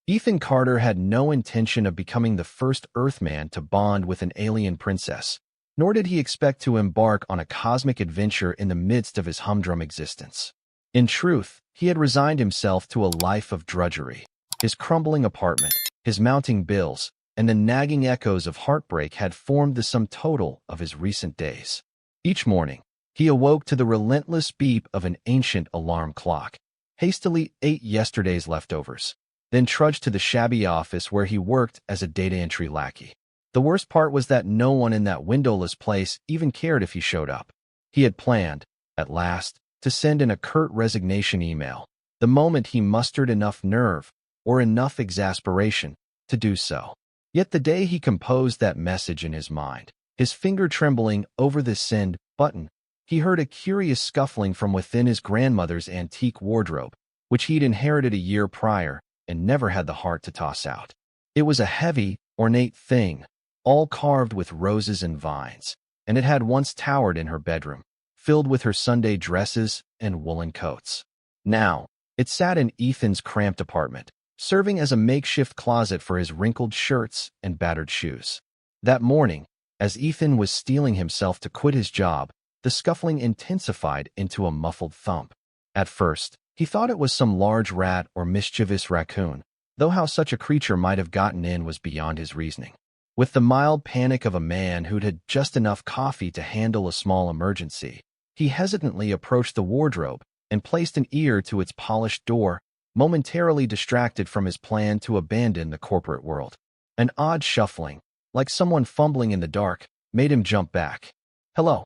Ethan Carter had no intention of becoming the first Earthman to bond with an alien princess, nor did he expect to embark on a cosmic adventure in the midst of his humdrum existence. In truth, he had resigned himself to a life of drudgery. His crumbling apartment, his mounting bills, and the nagging echoes of heartbreak had formed the sum total of his recent days. Each morning, he awoke to the relentless beep of an ancient alarm clock, hastily ate yesterday's leftovers, then trudged to the shabby office where he worked as a data entry lackey. The worst part was that no one in that windowless place even cared if he showed up. He had planned, at last, to send in a curt resignation email, the moment he mustered enough nerve, or enough exasperation, to do so. Yet the day he composed that message in his mind, his finger trembling over the send button, he heard a curious scuffling from within his grandmother's antique wardrobe, which he'd inherited a year prior and never had the heart to toss out. It was a heavy, ornate thing, all carved with roses and vines, and it had once towered in her bedroom, filled with her Sunday dresses and woolen coats. Now, it sat in Ethan's cramped apartment, serving as a makeshift closet for his wrinkled shirts and battered shoes. That morning, as Ethan was steeling himself to quit his job, the scuffling intensified into a muffled thump. At first, he thought it was some large rat or mischievous raccoon, though how such a creature might have gotten in was beyond his reasoning. With the mild panic of a man who'd had just enough coffee to handle a small emergency, he hesitantly approached the wardrobe and placed an ear to its polished door, momentarily distracted from his plan to abandon the corporate world. An odd shuffling, like someone fumbling in the dark, made him jump back. "Hello,"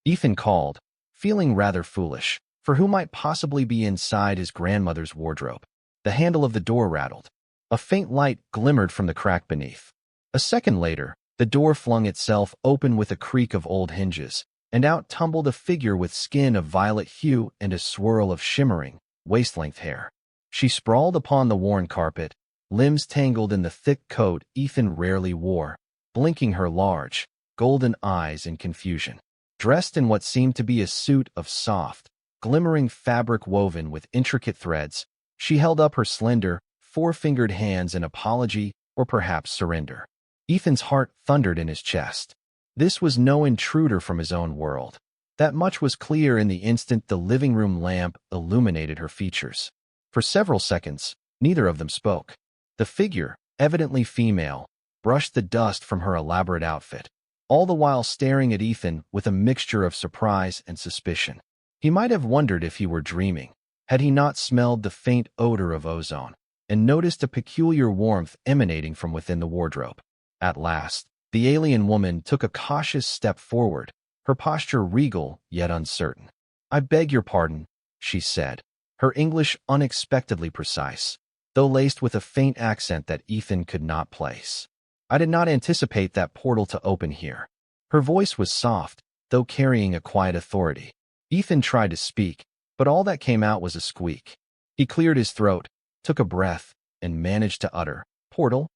Ethan called, feeling rather foolish, for who might possibly be inside his grandmother's wardrobe? The handle of the door rattled. A faint light glimmered from the crack beneath. A second later, the door flung itself open with a creak of old hinges, and out tumbled a figure with skin of violet hue and a swirl of shimmering, waist-length hair. She sprawled upon the worn carpet, limbs tangled in the thick coat Ethan rarely wore, blinking her large, golden eyes in confusion. Dressed in what seemed to be a suit of soft, glimmering fabric woven with intricate threads, she held up her slender, four-fingered hands in apology or perhaps surrender. Ethan's heart thundered in his chest. This was no intruder from his own world. That much was clear in the instant the living room lamp illuminated her features. For several seconds, neither of them spoke. The figure, evidently female, brushed the dust from her elaborate outfit, all the while staring at Ethan with a mixture of surprise and suspicion. He might have wondered if he were dreaming, had he not smelled the faint odor of ozone, and noticed a peculiar warmth emanating from within the wardrobe. At last, the alien woman took a cautious step forward, her posture regal yet uncertain. "I beg your pardon," she said, her English unexpectedly precise, though laced with a faint accent that Ethan could not place. "I did not anticipate that portal to open here." Her voice was soft, though carrying a quiet authority. Ethan tried to speak, but all that came out was a squeak. He cleared his throat, took a breath, and managed to utter, "Portal?"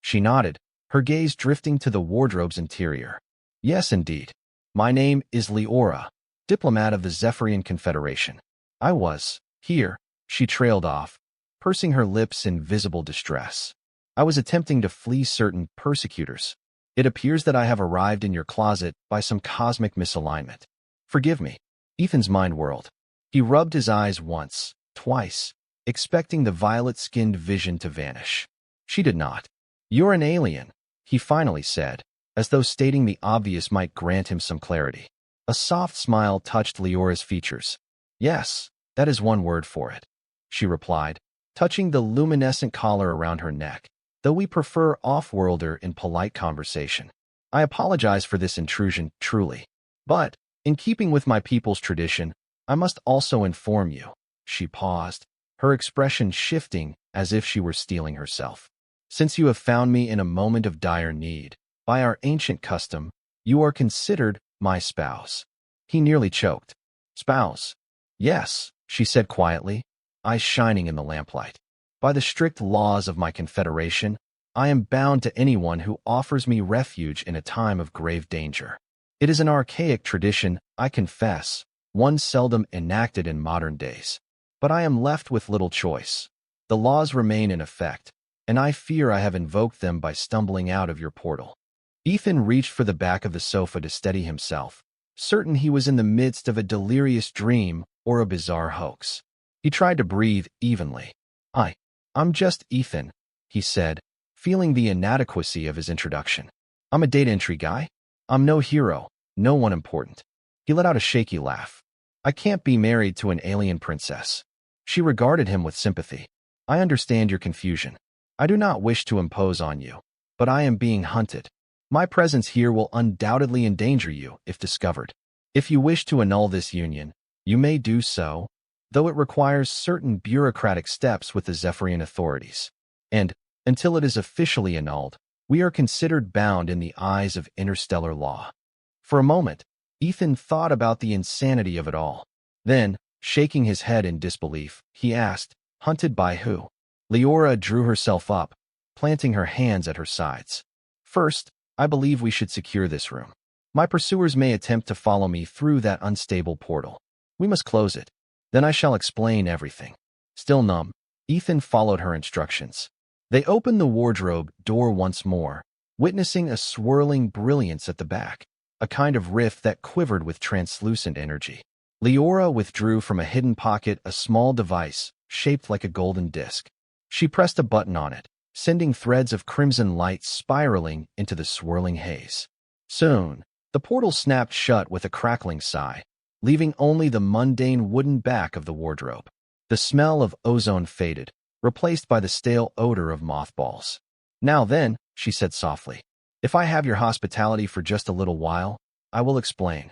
She nodded, her gaze drifting to the wardrobe's interior. "Yes, indeed. My name is Liora, diplomat of the Zephyrian Confederation. I was here," she trailed off, pursing her lips in visible distress. "I was attempting to flee certain persecutors. It appears that I have arrived in your closet by some cosmic misalignment. Forgive me." Ethan's mind whirled. He rubbed his eyes once, twice, expecting the violet-skinned vision to vanish. She did not. "You're an alien," he finally said, as though stating the obvious might grant him some clarity. A soft smile touched Liora's features. "Yes, that is one word for it," she replied, touching the luminescent collar around her neck, "though we prefer off-worlder in polite conversation. I apologize for this intrusion, truly. But, in keeping with my people's tradition, I must also inform you." She paused, her expression shifting as if she were steeling herself. "Since you have found me in a moment of dire need, by our ancient custom, you are considered my spouse." He nearly choked. "Spouse?" "Yes," she said quietly, eyes shining in the lamplight. "By the strict laws of my confederation, I am bound to anyone who offers me refuge in a time of grave danger. It is an archaic tradition, I confess, one seldom enacted in modern days. But I am left with little choice. The laws remain in effect, and I fear I have invoked them by stumbling out of your portal." Ethan reached for the back of the sofa to steady himself, certain he was in the midst of a delirious dream or a bizarre hoax. He tried to breathe evenly. I'm just Ethan," he said, feeling the inadequacy of his introduction. "I'm a data entry guy. I'm no hero, no one important." He let out a shaky laugh. "I can't be married to an alien princess." She regarded him with sympathy. "I understand your confusion. I do not wish to impose on you, but I am being hunted. My presence here will undoubtedly endanger you if discovered. If you wish to annul this union, you may do so, though it requires certain bureaucratic steps with the Zephyrian authorities. And, until it is officially annulled, we are considered bound in the eyes of interstellar law." For a moment, Ethan thought about the insanity of it all. Then, shaking his head in disbelief, he asked, "Hunted by who?" Liora drew herself up, planting her hands at her sides. "First, I believe we should secure this room. My pursuers may attempt to follow me through that unstable portal. We must close it. Then I shall explain everything." Still numb, Ethan followed her instructions. They opened the wardrobe door once more, witnessing a swirling brilliance at the back, a kind of rift that quivered with translucent energy. Liora withdrew from a hidden pocket a small device shaped like a golden disc. She pressed a button on it, sending threads of crimson light spiraling into the swirling haze. Soon, the portal snapped shut with a crackling sigh, leaving only the mundane wooden back of the wardrobe. The smell of ozone faded, replaced by the stale odor of mothballs. "Now then," she said softly, "if I have your hospitality for just a little while, I will explain."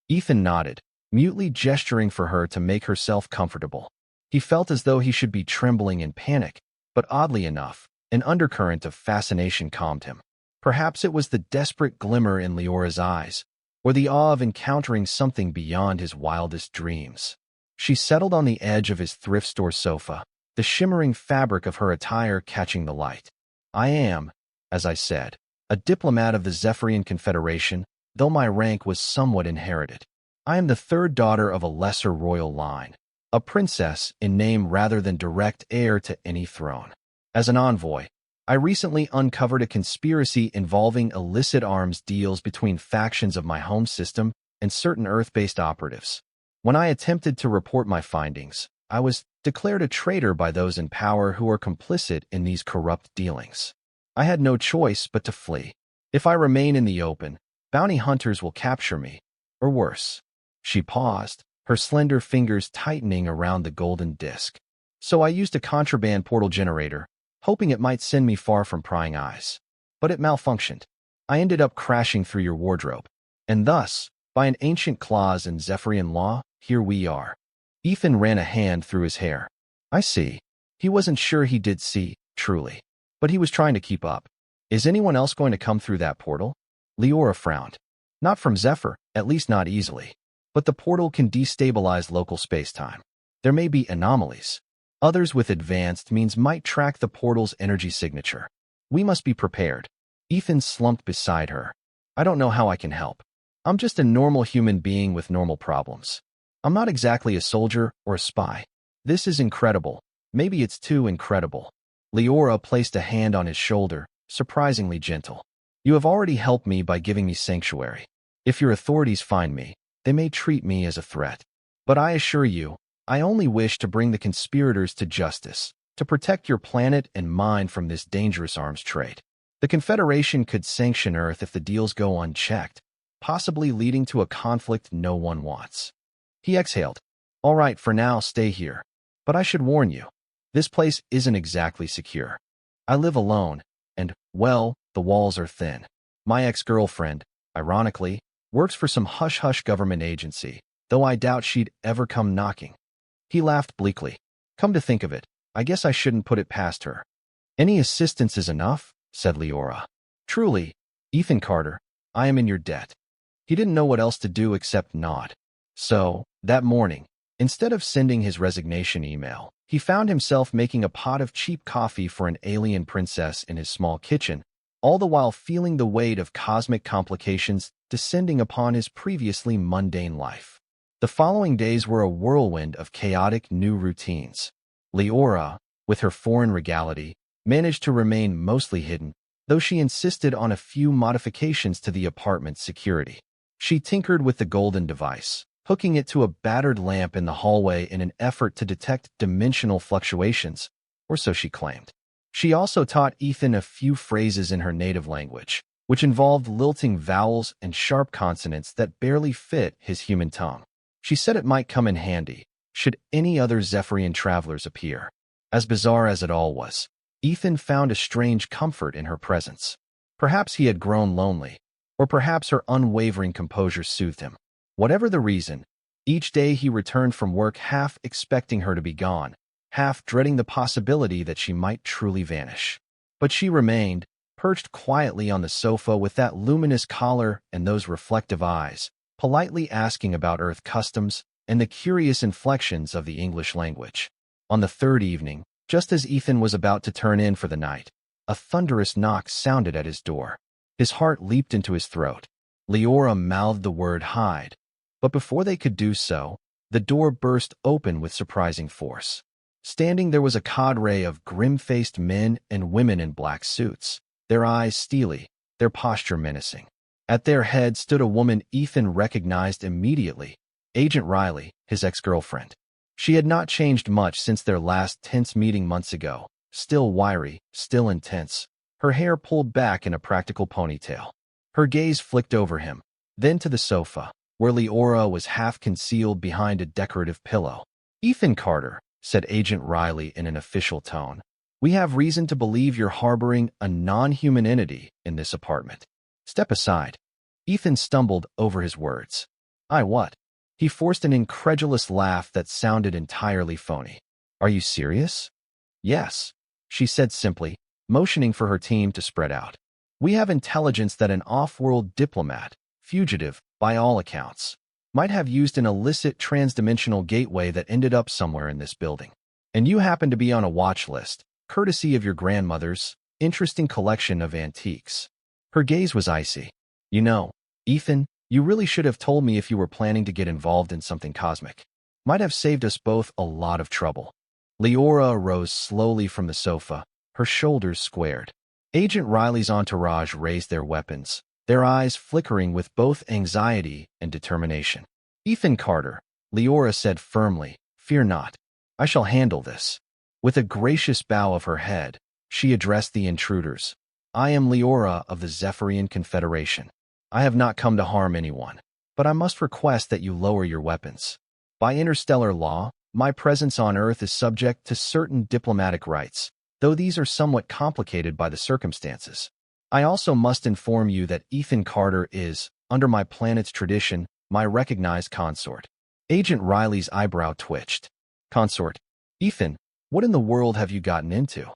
Ethan nodded, mutely gesturing for her to make herself comfortable. He felt as though he should be trembling in panic, but oddly enough, an undercurrent of fascination calmed him. Perhaps it was the desperate glimmer in Liora's eyes, or the awe of encountering something beyond his wildest dreams. She settled on the edge of his thrift store sofa, the shimmering fabric of her attire catching the light. "I am, as I said, a diplomat of the Zephyrian Confederation, though my rank was somewhat inherited. I am the third daughter of a lesser royal line, a princess in name rather than direct heir to any throne. As an envoy, I recently uncovered a conspiracy involving illicit arms deals between factions of my home system and certain Earth-based operatives. When I attempted to report my findings, I was declared a traitor by those in power who are complicit in these corrupt dealings. I had no choice but to flee. If I remain in the open, bounty hunters will capture me, or worse." She paused, her slender fingers tightening around the golden disc. "So I used a contraband portal generator, hoping it might send me far from prying eyes. But it malfunctioned. I ended up crashing through your wardrobe. And thus, by an ancient clause in Zephyrian law, here we are." Ethan ran a hand through his hair. "I see." He wasn't sure he did see, truly. But he was trying to keep up. "Is anyone else going to come through that portal?" Liora frowned. "Not from Zephyr, at least not easily. But the portal can destabilize local space-time. There may be anomalies. Others with advanced means might track the portal's energy signature. We must be prepared." Ethan slumped beside her. "I don't know how I can help. I'm just a normal human being with normal problems. I'm not exactly a soldier or a spy. This is incredible. Maybe it's too incredible." Liora placed a hand on his shoulder, surprisingly gentle. "You have already helped me by giving me sanctuary. If your authorities find me, they may treat me as a threat. But I assure you, I only wish to bring the conspirators to justice, to protect your planet and mine from this dangerous arms trade. The Confederation could sanction Earth if the deals go unchecked, possibly leading to a conflict no one wants." He exhaled. "All right, for now, stay here. But I should warn you, this place isn't exactly secure. I live alone, and, well, the walls are thin. My ex-girlfriend, ironically, works for some hush-hush government agency, though I doubt she'd ever come knocking." He laughed bleakly. "Come to think of it, I guess I shouldn't put it past her." "Any assistance is enough," said Liora. "Truly, Ethan Carter, I am in your debt." He didn't know what else to do except nod. So, that morning, instead of sending his resignation email, he found himself making a pot of cheap coffee for an alien princess in his small kitchen, all the while feeling the weight of cosmic complications descending upon his previously mundane life. The following days were a whirlwind of chaotic new routines. Liora, with her foreign regality, managed to remain mostly hidden, though she insisted on a few modifications to the apartment's security. She tinkered with the golden device, hooking it to a battered lamp in the hallway in an effort to detect dimensional fluctuations, or so she claimed. She also taught Ethan a few phrases in her native language, which involved lilting vowels and sharp consonants that barely fit his human tongue. She said it might come in handy should any other Zephyrian travelers appear. As bizarre as it all was, Ethan found a strange comfort in her presence. Perhaps he had grown lonely, or perhaps her unwavering composure soothed him. Whatever the reason, each day he returned from work half expecting her to be gone, half dreading the possibility that she might truly vanish. But she remained, perched quietly on the sofa with that luminous collar and those reflective eyes, politely asking about Earth customs and the curious inflections of the English language. On the third evening, just as Ethan was about to turn in for the night, a thunderous knock sounded at his door. His heart leaped into his throat. Liora mouthed the word hide, but before they could do so, the door burst open with surprising force. Standing there was a cadre of grim-faced men and women in black suits, their eyes steely, their posture menacing. At their head stood a woman Ethan recognized immediately, Agent Riley, his ex-girlfriend. She had not changed much since their last tense meeting months ago, still wiry, still intense, her hair pulled back in a practical ponytail. Her gaze flicked over him, then to the sofa, where Liora was half concealed behind a decorative pillow. "Ethan Carter," said Agent Riley in an official tone, "we have reason to believe you're harboring a non-human entity in this apartment. Step aside." Ethan stumbled over his words. "I what?" He forced an incredulous laugh that sounded entirely phony. "Are you serious?" "Yes," she said simply, motioning for her team to spread out. "We have intelligence that an off-world diplomat, Fugitive, by all accounts, might have used an illicit transdimensional gateway that ended up somewhere in this building. And you happen to be on a watch list, courtesy of your grandmother's interesting collection of antiques." Her gaze was icy. "You know, Ethan, you really should have told me if you were planning to get involved in something cosmic. Might have saved us both a lot of trouble." Liora rose slowly from the sofa, her shoulders squared. Agent Riley's entourage raised their weapons, their eyes flickering with both anxiety and determination. "Ethan Carter," Liora said firmly, "fear not. I shall handle this." With a gracious bow of her head, she addressed the intruders. "I am Liora of the Zephyrian Confederation. I have not come to harm anyone, but I must request that you lower your weapons. By interstellar law, my presence on Earth is subject to certain diplomatic rights, though these are somewhat complicated by the circumstances. I also must inform you that Ethan Carter is, under my planet's tradition, my recognized consort." Agent Riley's eyebrow twitched. "Consort? Ethan, what in the world have you gotten into?"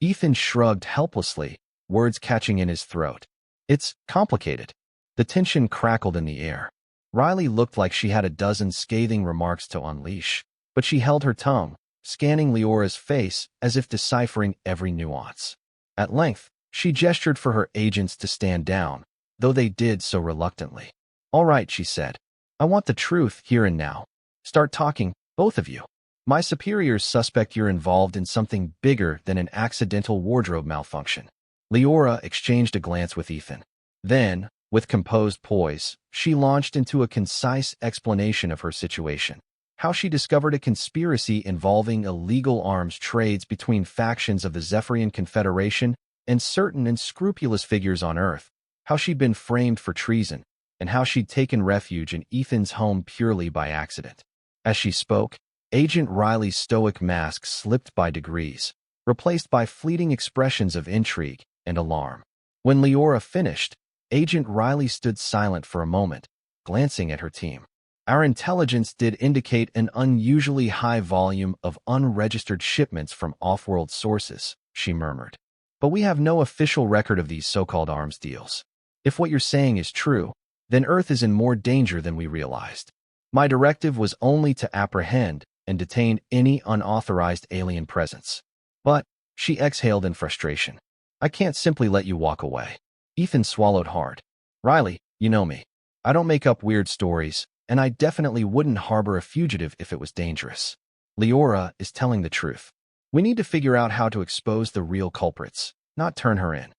Ethan shrugged helplessly, words catching in his throat. "It's complicated." The tension crackled in the air. Riley looked like she had a dozen scathing remarks to unleash, but she held her tongue, scanning Liora's face as if deciphering every nuance. At length, she gestured for her agents to stand down, though they did so reluctantly. "All right," she said. "I want the truth here and now. Start talking, both of you. My superiors suspect you're involved in something bigger than an accidental wardrobe malfunction." Liora exchanged a glance with Ethan. Then, with composed poise, she launched into a concise explanation of her situation. How she discovered a conspiracy involving illegal arms trades between factions of the Zephyrian Confederation and certain unscrupulous figures on Earth. How she'd been framed for treason, and how she'd taken refuge in Ethan's home purely by accident. As she spoke, Agent Riley's stoic mask slipped by degrees, replaced by fleeting expressions of intrigue and alarm. When Liora finished, Agent Riley stood silent for a moment, glancing at her team. "Our intelligence did indicate an unusually high volume of unregistered shipments from off-world sources," she murmured. "But we have no official record of these so-called arms deals. If what you're saying is true, then Earth is in more danger than we realized. My directive was only to apprehend and detain any unauthorized alien presence. But," she exhaled in frustration, "I can't simply let you walk away." Ethan swallowed hard. "Riley, you know me. I don't make up weird stories, and I definitely wouldn't harbor a fugitive if it was dangerous. Liora is telling the truth." We need to figure out how to expose the real culprits, not turn her in.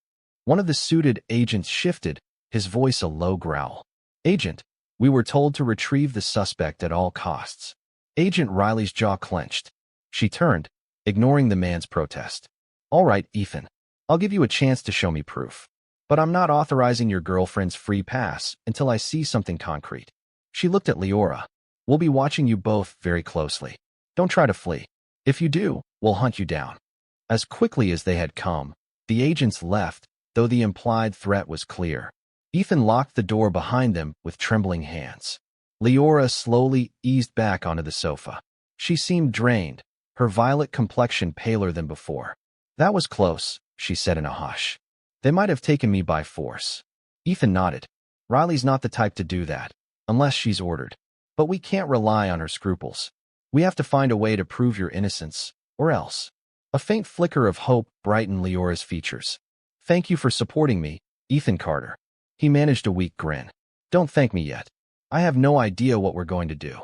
One of the suited agents shifted, his voice a low growl. Agent, we were told to retrieve the suspect at all costs. Agent Riley's jaw clenched. She turned, ignoring the man's protest. All right, Ethan. I'll give you a chance to show me proof. But I'm not authorizing your girlfriend's free pass until I see something concrete. She looked at Liora. We'll be watching you both very closely. Don't try to flee. If you do, we'll hunt you down. As quickly as they had come, the agents left, though the implied threat was clear. Ethan locked the door behind them with trembling hands. Liora slowly eased back onto the sofa. She seemed drained, her violet complexion paler than before. That was close, she said in a hush. They might have taken me by force. Ethan nodded. Riley's not the type to do that, unless she's ordered. But we can't rely on her scruples. We have to find a way to prove your innocence, or else. A faint flicker of hope brightened Liora's features. Thank you for supporting me, Ethan Carter. He managed a weak grin. Don't thank me yet. I have no idea what we're going to do.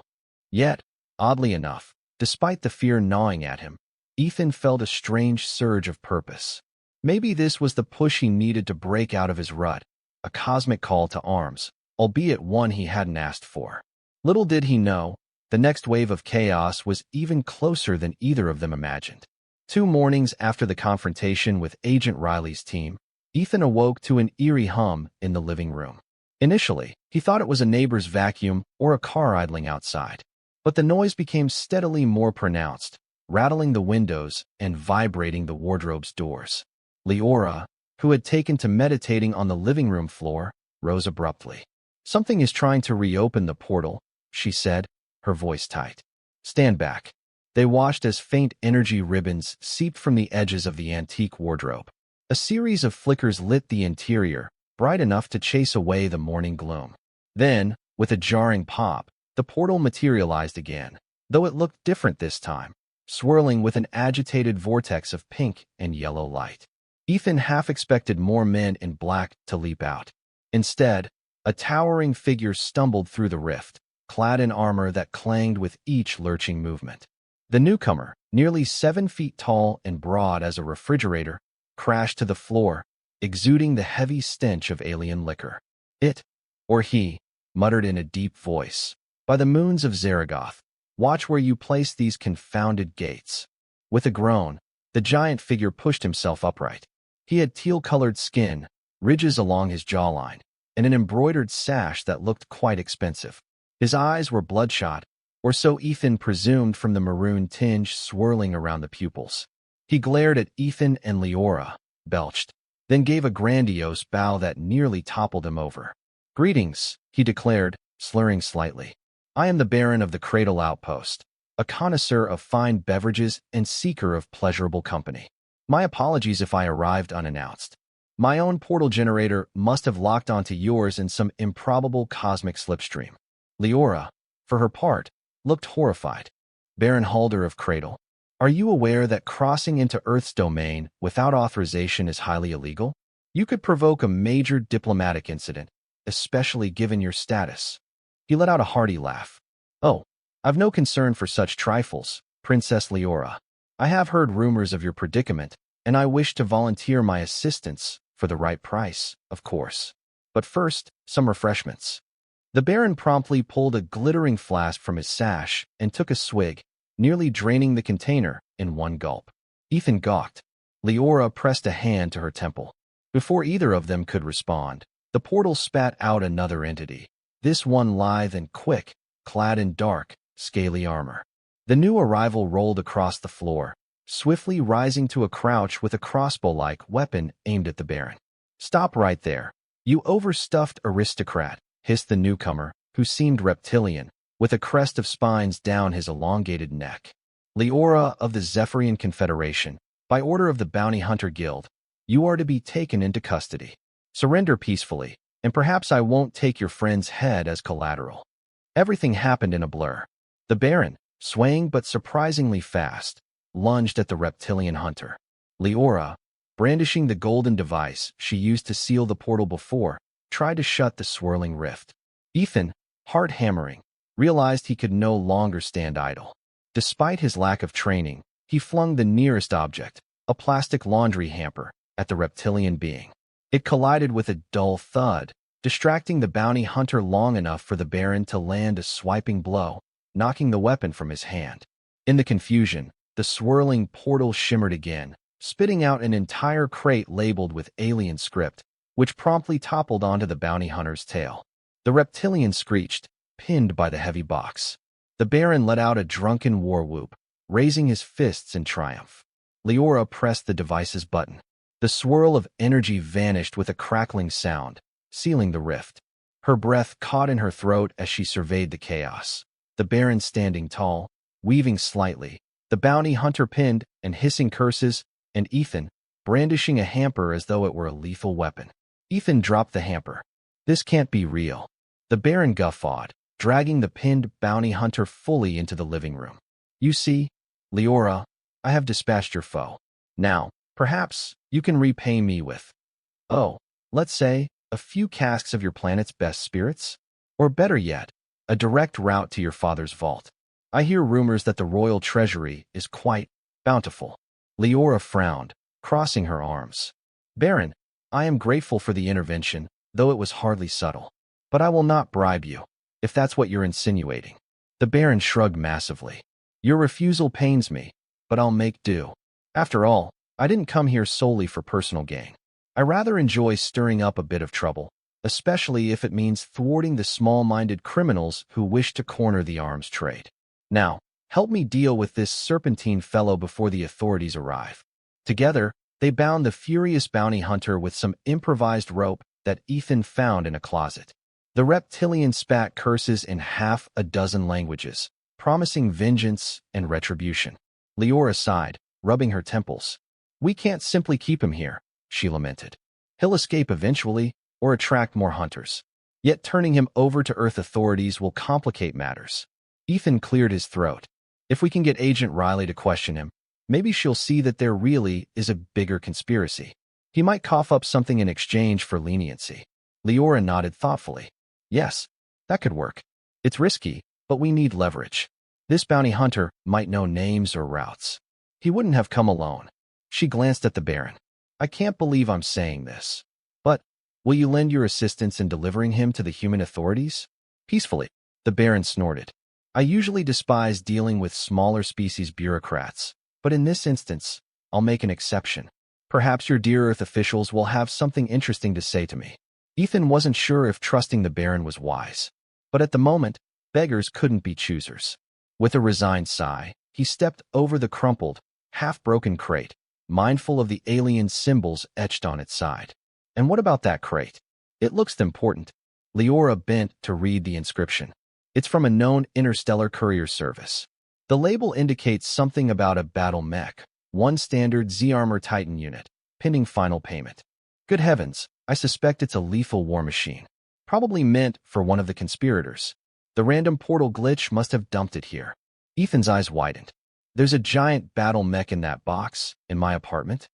Yet, oddly enough, despite the fear gnawing at him, Ethan felt a strange surge of purpose. Maybe this was the push he needed to break out of his rut, a cosmic call to arms, albeit one he hadn't asked for. Little did he know, the next wave of chaos was even closer than either of them imagined. 2 mornings after the confrontation with Agent Riley's team, Ethan awoke to an eerie hum in the living room. Initially, he thought it was a neighbor's vacuum or a car idling outside. But the noise became steadily more pronounced, rattling the windows and vibrating the wardrobe's doors. Liora, who had taken to meditating on the living room floor, rose abruptly. Something is trying to reopen the portal, she said, her voice tight. Stand back. They watched as faint energy ribbons seeped from the edges of the antique wardrobe. A series of flickers lit the interior, bright enough to chase away the morning gloom. Then, with a jarring pop, the portal materialized again, though it looked different this time, swirling with an agitated vortex of pink and yellow light. Ethan half expected more men in black to leap out. Instead, a towering figure stumbled through the rift, clad in armor that clanged with each lurching movement. The newcomer, nearly 7 feet tall and broad as a refrigerator, crashed to the floor, exuding the heavy stench of alien liquor. It, or he, muttered in a deep voice, "By the moons of Zaragoth, watch where you place these confounded gates." With a groan, the giant figure pushed himself upright. He had teal-colored skin, ridges along his jawline, and an embroidered sash that looked quite expensive. His eyes were bloodshot, or so Ethan presumed from the maroon tinge swirling around the pupils. He glared at Ethan and Liora, belched, then gave a grandiose bow that nearly toppled him over. "Greetings," he declared, slurring slightly. "I am the Baron of the Cradle Outpost, a connoisseur of fine beverages and seeker of pleasurable company. My apologies if I arrived unannounced. My own portal generator must have locked onto yours in some improbable cosmic slipstream." Liora, for her part, looked horrified. "Baron Halder of Cradle, are you aware that crossing into Earth's domain without authorization is highly illegal? You could provoke a major diplomatic incident, especially given your status." He let out a hearty laugh. "Oh, I've no concern for such trifles, Princess Liora. I have heard rumors of your predicament, and I wish to volunteer my assistance for the right price, of course. But first, some refreshments." The Baron promptly pulled a glittering flask from his sash and took a swig, nearly draining the container in one gulp. Ethan gawked. Liora pressed a hand to her temple. Before either of them could respond, the portal spat out another entity, this one lithe and quick, clad in dark, scaly armor. The new arrival rolled across the floor, swiftly rising to a crouch with a crossbow-like weapon aimed at the Baron. "Stop right there, you overstuffed aristocrat," hissed the newcomer, who seemed reptilian, with a crest of spines down his elongated neck. "Liora of the Zephyrian Confederation, by order of the Bounty Hunter Guild, you are to be taken into custody. Surrender peacefully, and perhaps I won't take your friend's head as collateral." Everything happened in a blur. The Baron, swaying but surprisingly fast, lunged at the reptilian hunter. Liora, brandishing the golden device she used to seal the portal before, tried to shut the swirling rift. Ethan, heart hammering, realized he could no longer stand idle. Despite his lack of training, He flung the nearest object, a plastic laundry hamper, at the reptilian being. It collided with a dull thud, distracting the bounty hunter long enough for the Baron to land a swiping blow, knocking the weapon from his hand. In the confusion, the swirling portal shimmered again, spitting out an entire crate labeled with alien script, which promptly toppled onto the bounty hunter's tail. The reptilian screeched, pinned by the heavy box. The Baron let out a drunken war whoop, raising his fists in triumph. Liora pressed the device's button. The swirl of energy vanished with a crackling sound, sealing the rift. Her breath caught in her throat as she surveyed the chaos. The Baron standing tall, weaving slightly, the bounty hunter pinned and hissing curses, and Ethan, brandishing a hamper as though it were a lethal weapon. Ethan dropped the hamper. This can't be real. The Baron guffawed, dragging the pinned bounty hunter fully into the living room. You see, Liora, I have dispatched your foe. Now, perhaps, you can repay me with, let's say, a few casks of your planet's best spirits? Or better yet, a direct route to your father's vault. I hear rumors that the royal treasury is quite bountiful. Liora frowned, crossing her arms. Baron, I am grateful for the intervention, though it was hardly subtle. But I will not bribe you, if that's what you're insinuating. The Baron shrugged massively. Your refusal pains me, but I'll make do. After all, I didn't come here solely for personal gain. I rather enjoy stirring up a bit of trouble, especially if it means thwarting the small-minded criminals who wish to corner the arms trade. Now, help me deal with this serpentine fellow before the authorities arrive. Together, they bound the furious bounty hunter with some improvised rope that Ethan found in a closet. The reptilian spat curses in half a dozen languages, promising vengeance and retribution. Liora sighed, rubbing her temples. We can't simply keep him here, she lamented. He'll escape eventually, or attract more hunters. Yet turning him over to Earth authorities will complicate matters. Ethan cleared his throat. If we can get Agent Riley to question him, maybe she'll see that there really is a bigger conspiracy. He might cough up something in exchange for leniency. Liora nodded thoughtfully. Yes, that could work. It's risky, but we need leverage. This bounty hunter might know names or routes. He wouldn't have come alone. She glanced at the Baron. I can't believe I'm saying this. But, will you lend your assistance in delivering him to the human authorities? Peacefully, the Baron snorted. I usually despise dealing with smaller species bureaucrats, but in this instance, I'll make an exception. Perhaps your dear Earth officials will have something interesting to say to me. Ethan wasn't sure if trusting the Baron was wise. But at the moment, beggars couldn't be choosers. With a resigned sigh, he stepped over the crumpled, half-broken crate, mindful of the alien symbols etched on its side. And what about that crate? It looks important. Liora bent to read the inscription. It's from a known interstellar courier service. The label indicates something about a battle mech, one standard Z-Armor Titan unit, pending final payment. Good heavens, I suspect it's a lethal war machine. Probably meant for one of the conspirators. The random portal glitch must have dumped it here. Ethan's eyes widened. There's a giant battle mech in that box, in my apartment?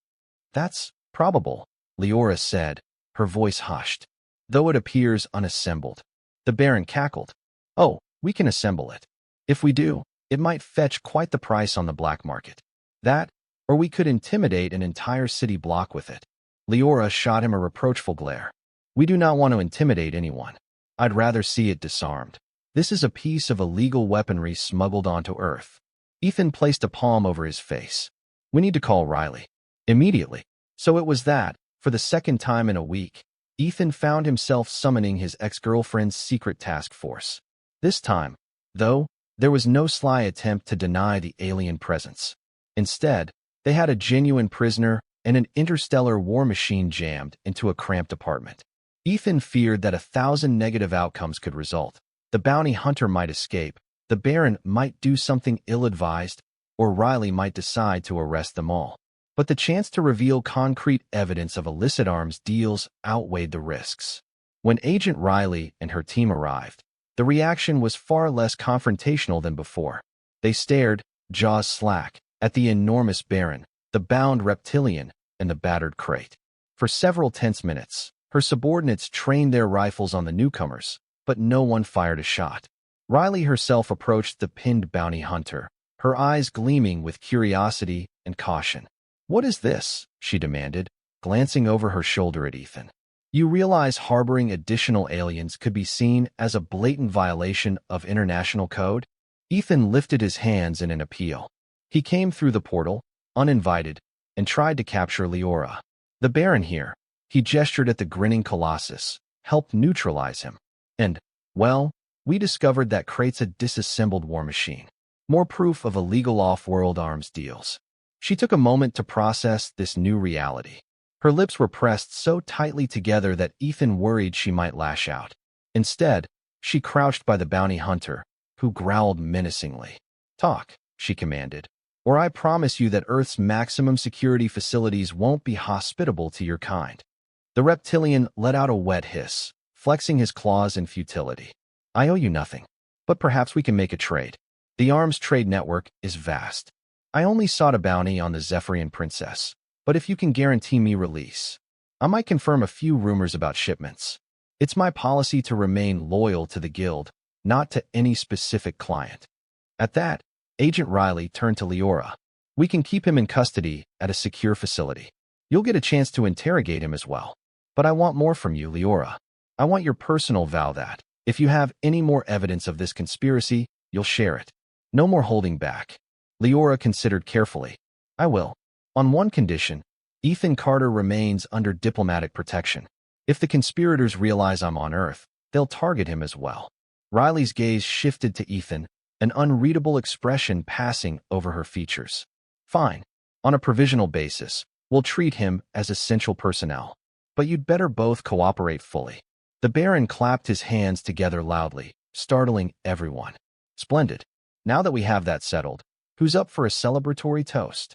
That's probable, Liora said, her voice hushed, though it appears unassembled. The Baron cackled. Oh, we can assemble it. If we do, it might fetch quite the price on the black market. That, or we could intimidate an entire city block with it. Liora shot him a reproachful glare. We do not want to intimidate anyone. I'd rather see it disarmed. This is a piece of illegal weaponry smuggled onto Earth. Ethan placed a palm over his face. We need to call Riley. Immediately. So it was that, for the second time in a week, Ethan found himself summoning his ex-girlfriend's secret task force. This time, though, there was no sly attempt to deny the alien presence. Instead, they had a genuine prisoner and an interstellar war machine jammed into a cramped apartment. Ethan feared that 1,000 negative outcomes could result. The bounty hunter might escape, the Baron might do something ill-advised, or Riley might decide to arrest them all. But the chance to reveal concrete evidence of illicit arms deals outweighed the risks. When Agent Riley and her team arrived, the reaction was far less confrontational than before. They stared, jaws slack, at the enormous Baron, the bound reptilian, and the battered crate. For several tense minutes, her subordinates trained their rifles on the newcomers, but no one fired a shot. Riley herself approached the pinned bounty hunter, her eyes gleaming with curiosity and caution. "What is this?" she demanded, glancing over her shoulder at Ethan. "You realize harboring additional aliens could be seen as a blatant violation of international code?" Ethan lifted his hands in an appeal. He came through the portal, uninvited, and tried to capture Liora. The Baron here, he gestured at the grinning Colossus, helped neutralize him. And, well, we discovered that creates a disassembled war machine. More proof of illegal off-world arms deals. She took a moment to process this new reality. Her lips were pressed so tightly together that Ethan worried she might lash out. Instead, she crouched by the bounty hunter, who growled menacingly. "Talk," she commanded, "or I promise you that Earth's maximum security facilities won't be hospitable to your kind." The reptilian let out a wet hiss, flexing his claws in futility. "I owe you nothing, but perhaps we can make a trade. The arms trade network is vast. I only sought a bounty on the Zephyrian princess, but if you can guarantee me release, I might confirm a few rumors about shipments. It's my policy to remain loyal to the guild, not to any specific client." At that, Agent Riley turned to Liora. "We can keep him in custody at a secure facility. You'll get a chance to interrogate him as well. But I want more from you, Liora. I want your personal vow that, if you have any more evidence of this conspiracy, you'll share it. No more holding back." Liora considered carefully. "I will. On one condition, Ethan Carter remains under diplomatic protection. If the conspirators realize I'm on Earth, they'll target him as well." Riley's gaze shifted to Ethan, an unreadable expression passing over her features. "Fine. On a provisional basis, we'll treat him as essential personnel. But you'd better both cooperate fully." The Baron clapped his hands together loudly, startling everyone. "Splendid. Now that we have that settled, who's up for a celebratory toast?"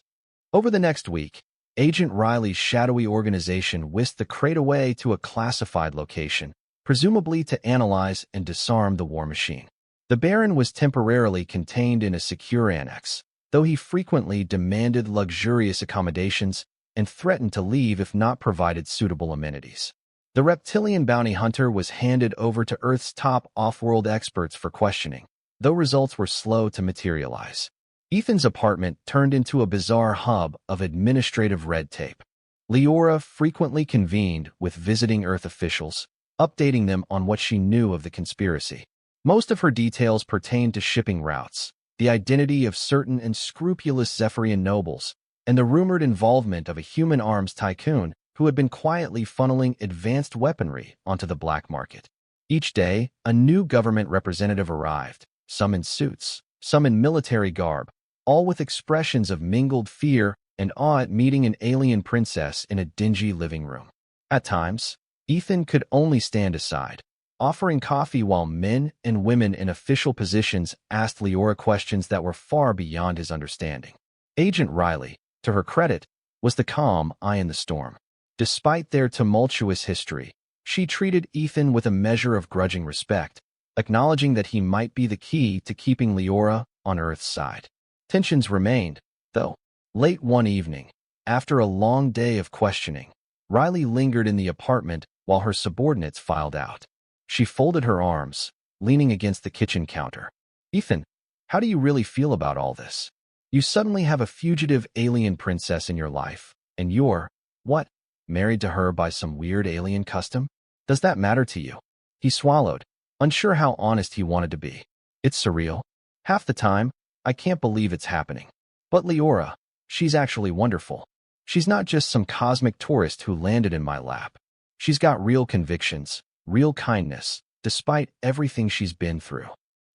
Over the next week, Agent Riley's shadowy organization whisked the crate away to a classified location, presumably to analyze and disarm the war machine. The Baron was temporarily contained in a secure annex, though he frequently demanded luxurious accommodations and threatened to leave if not provided suitable amenities. The reptilian bounty hunter was handed over to Earth's top off-world experts for questioning, though results were slow to materialize. Ethan's apartment turned into a bizarre hub of administrative red tape. Liora frequently convened with visiting Earth officials, updating them on what she knew of the conspiracy. Most of her details pertained to shipping routes, the identity of certain unscrupulous Zephyrian nobles, and the rumored involvement of a human arms tycoon who had been quietly funneling advanced weaponry onto the black market. Each day, a new government representative arrived, some in suits, some in military garb, all with expressions of mingled fear and awe at meeting an alien princess in a dingy living room. At times, Ethan could only stand aside, offering coffee while men and women in official positions asked Liora questions that were far beyond his understanding. Agent Riley, to her credit, was the calm eye in the storm. Despite their tumultuous history, she treated Ethan with a measure of grudging respect, acknowledging that he might be the key to keeping Liora on Earth's side. Tensions remained, though. Late one evening, after a long day of questioning, Riley lingered in the apartment while her subordinates filed out. She folded her arms, leaning against the kitchen counter. "Ethan, how do you really feel about all this? You suddenly have a fugitive alien princess in your life, and you're, what, married to her by some weird alien custom? Does that matter to you?" He swallowed, unsure how honest he wanted to be. "It's surreal. Half the time, I can't believe it's happening. But Liora, she's actually wonderful. She's not just some cosmic tourist who landed in my lap. She's got real convictions, real kindness, despite everything she's been through."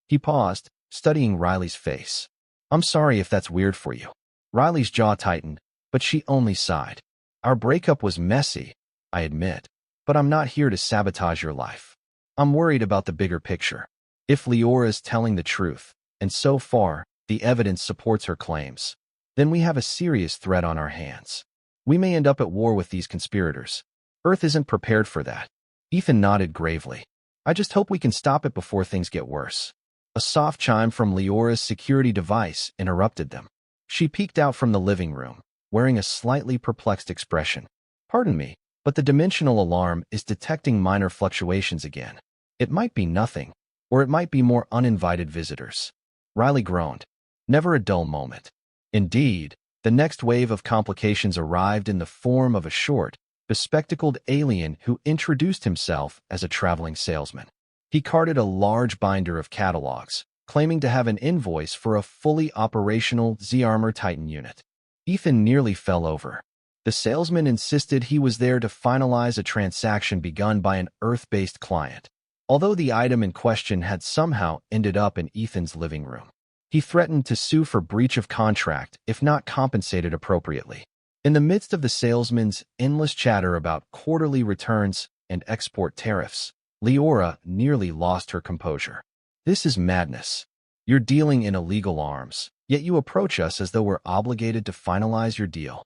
He paused, studying Riley's face. "I'm sorry if that's weird for you." Riley's jaw tightened, but she only sighed. "Our breakup was messy, I admit, but I'm not here to sabotage your life. I'm worried about the bigger picture. If Liora's telling the truth, and so far, the evidence supports her claims, then we have a serious threat on our hands. We may end up at war with these conspirators. Earth isn't prepared for that." Ethan nodded gravely. "I just hope we can stop it before things get worse." A soft chime from Liora's security device interrupted them. She peeked out from the living room, wearing a slightly perplexed expression. "Pardon me, but the dimensional alarm is detecting minor fluctuations again. It might be nothing, or it might be more uninvited visitors." Riley groaned. Never a dull moment. Indeed, the next wave of complications arrived in the form of a short, bespectacled alien who introduced himself as a traveling salesman. He carted a large binder of catalogs, claiming to have an invoice for a fully operational Z-Armor Titan unit. Ethan nearly fell over. The salesman insisted he was there to finalize a transaction begun by an Earth-based client, although the item in question had somehow ended up in Ethan's living room. He threatened to sue for breach of contract if not compensated appropriately. In the midst of the salesman's endless chatter about quarterly returns and export tariffs, Liora nearly lost her composure. "This is madness. You're dealing in illegal arms, yet you approach us as though we're obligated to finalize your deal."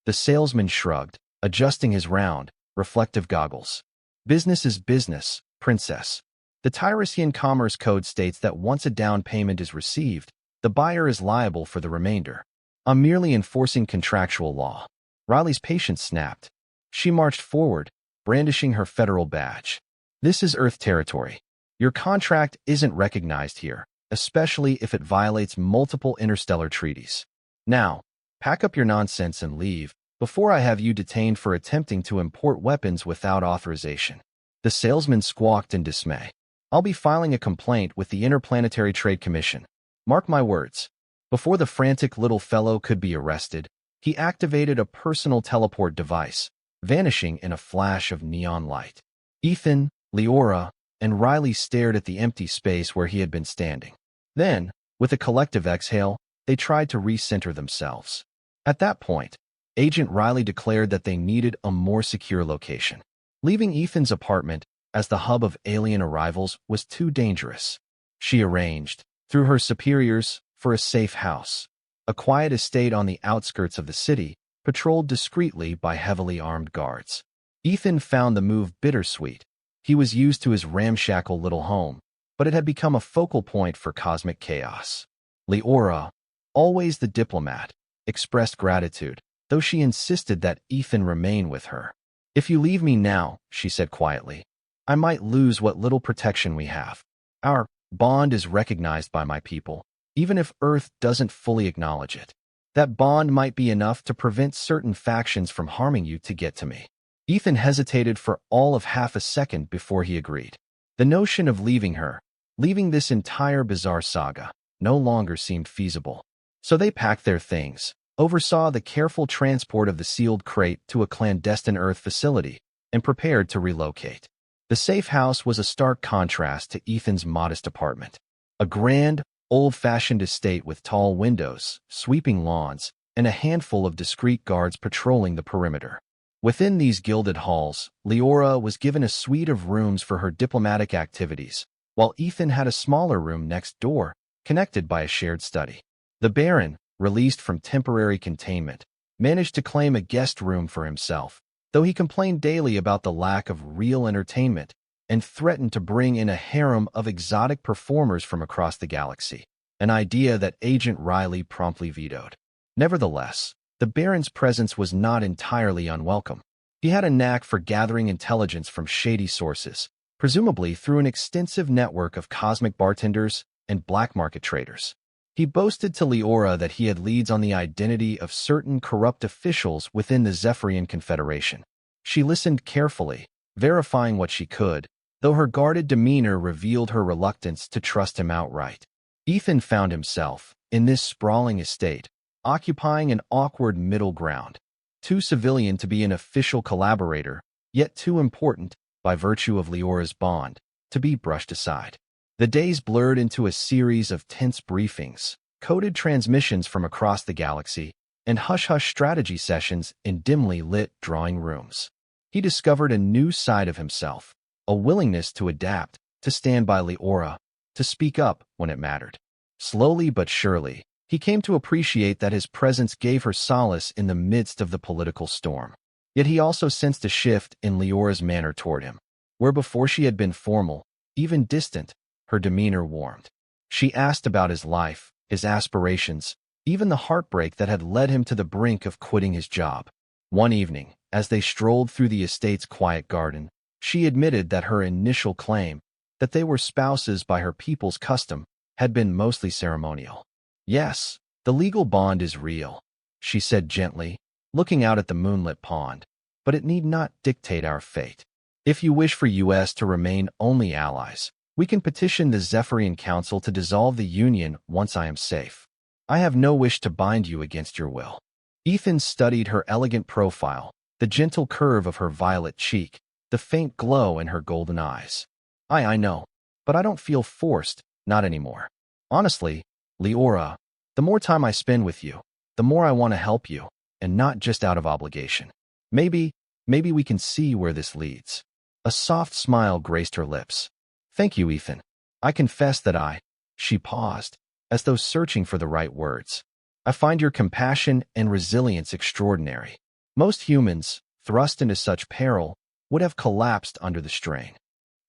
The salesman shrugged, adjusting his round, reflective goggles. "Business is business, Princess. The Tyresian Commerce Code states that once a down payment is received, the buyer is liable for the remainder. I'm merely enforcing contractual law." Riley's patience snapped. She marched forward, brandishing her federal badge. "This is Earth territory. Your contract isn't recognized here, especially if it violates multiple interstellar treaties. Now, pack up your nonsense and leave, before I have you detained for attempting to import weapons without authorization." The salesman squawked in dismay. "I'll be filing a complaint with the Interplanetary Trade Commission. Mark my words." Before the frantic little fellow could be arrested, he activated a personal teleport device, vanishing in a flash of neon light. Ethan, Liora, and Riley stared at the empty space where he had been standing. Then, with a collective exhale, they tried to recenter themselves. At that point, Agent Riley declared that they needed a more secure location. Leaving Ethan's apartment as the hub of alien arrivals was too dangerous. She arranged, through her superiors, for a safe house, a quiet estate on the outskirts of the city, patrolled discreetly by heavily armed guards. Ethan found the move bittersweet. He was used to his ramshackle little home, but it had become a focal point for cosmic chaos. Liora, always the diplomat, expressed gratitude, though she insisted that Ethan remain with her. "If you leave me now," she said quietly, "I might lose what little protection we have. Our bond is recognized by my people, even if Earth doesn't fully acknowledge it. That bond might be enough to prevent certain factions from harming you to get to me." Ethan hesitated for all of half a second before he agreed. The notion of leaving her, leaving this entire bizarre saga, no longer seemed feasible. So they packed their things, oversaw the careful transport of the sealed crate to a clandestine Earth facility, and prepared to relocate. The safe house was a stark contrast to Ethan's modest apartment. A grand, old-fashioned estate with tall windows, sweeping lawns, and a handful of discreet guards patrolling the perimeter. Within these gilded halls, Liora was given a suite of rooms for her diplomatic activities, while Ethan had a smaller room next door, connected by a shared study. The Baron, released from temporary containment, managed to claim a guest room for himself, though he complained daily about the lack of real entertainment and threatened to bring in a harem of exotic performers from across the galaxy, an idea that Agent Riley promptly vetoed. Nevertheless, the Baron's presence was not entirely unwelcome. He had a knack for gathering intelligence from shady sources, presumably through an extensive network of cosmic bartenders and black market traders. He boasted to Liora that he had leads on the identity of certain corrupt officials within the Zephyrian Confederation. She listened carefully, verifying what she could, though her guarded demeanor revealed her reluctance to trust him outright. Ethan found himself, in this sprawling estate, occupying an awkward middle ground, too civilian to be an official collaborator, yet too important, by virtue of Liora's bond, to be brushed aside. The days blurred into a series of tense briefings, coded transmissions from across the galaxy, and hush-hush strategy sessions in dimly lit drawing rooms. He discovered a new side of himself, a willingness to adapt, to stand by Liora, to speak up when it mattered. Slowly but surely, he came to appreciate that his presence gave her solace in the midst of the political storm. Yet he also sensed a shift in Liora's manner toward him, where before she had been formal, even distant, her demeanor warmed. She asked about his life, his aspirations, even the heartbreak that had led him to the brink of quitting his job. One evening, as they strolled through the estate's quiet garden, she admitted that her initial claim, that they were spouses by her people's custom, had been mostly ceremonial. Yes, the legal bond is real, she said gently, looking out at the moonlit pond, but it need not dictate our fate. If you wish for US to remain only allies, we can petition the Zephyrian Council to dissolve the Union once I am safe. I have no wish to bind you against your will. Ethan studied her elegant profile, the gentle curve of her violet cheek, the faint glow in her golden eyes. I know, but I don't feel forced, not anymore. Honestly, Liora, the more time I spend with you, the more I want to help you, and not just out of obligation. Maybe we can see where this leads. A soft smile graced her lips. Thank you, Ethan. I confess that she paused, as though searching for the right words. I find your compassion and resilience extraordinary. Most humans, thrust into such peril, would have collapsed under the strain.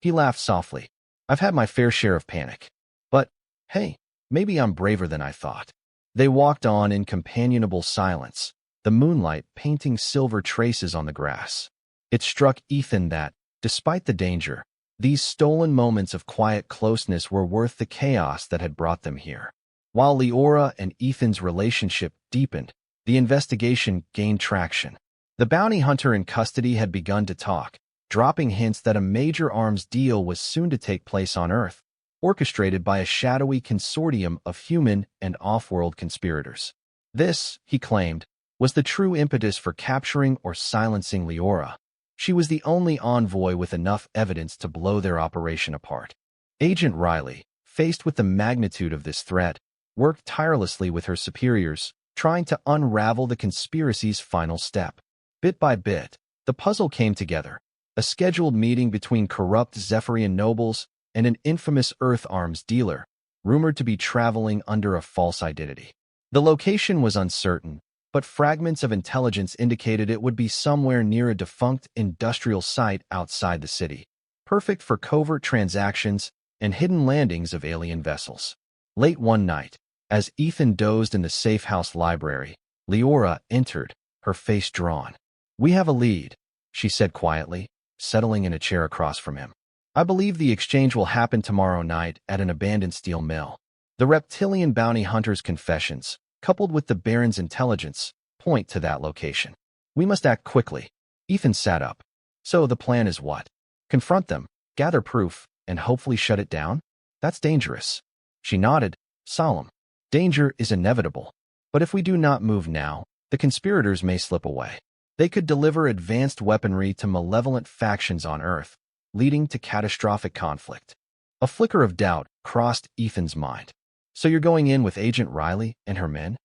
He laughed softly. I've had my fair share of panic. But, hey, maybe I'm braver than I thought. They walked on in companionable silence, the moonlight painting silver traces on the grass. It struck Ethan that, despite the danger, these stolen moments of quiet closeness were worth the chaos that had brought them here. While Liora and Ethan's relationship deepened, the investigation gained traction. The bounty hunter in custody had begun to talk, dropping hints that a major arms deal was soon to take place on Earth, orchestrated by a shadowy consortium of human and off-world conspirators. This, he claimed, was the true impetus for capturing or silencing Liora. She was the only envoy with enough evidence to blow their operation apart. Agent Riley, faced with the magnitude of this threat, worked tirelessly with her superiors, trying to unravel the conspiracy's final step. Bit by bit, the puzzle came together, a scheduled meeting between corrupt Zephyrian nobles and an infamous Earth arms dealer, rumored to be traveling under a false identity. The location was uncertain, but fragments of intelligence indicated it would be somewhere near a defunct industrial site outside the city, perfect for covert transactions and hidden landings of alien vessels. Late one night, as Ethan dozed in the safe house library, Liora entered, her face drawn. We have a lead, she said quietly, settling in a chair across from him. I believe the exchange will happen tomorrow night at an abandoned steel mill. The reptilian bounty hunter's confessions, coupled with the Baron's intelligence, point to that location. We must act quickly. Ethan sat up. So the plan is what? Confront them, gather proof, and hopefully shut it down? That's dangerous. She nodded, solemn. Danger is inevitable. But if we do not move now, the conspirators may slip away. They could deliver advanced weaponry to malevolent factions on Earth, leading to catastrophic conflict. A flicker of doubt crossed Ethan's mind. So you're going in with Agent Riley and her men?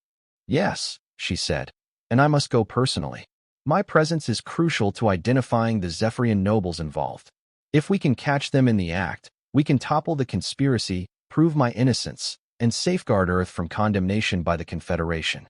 Yes, she said, and I must go personally. My presence is crucial to identifying the Zephyrian nobles involved. If we can catch them in the act, we can topple the conspiracy, prove my innocence, and safeguard Earth from condemnation by the Confederation.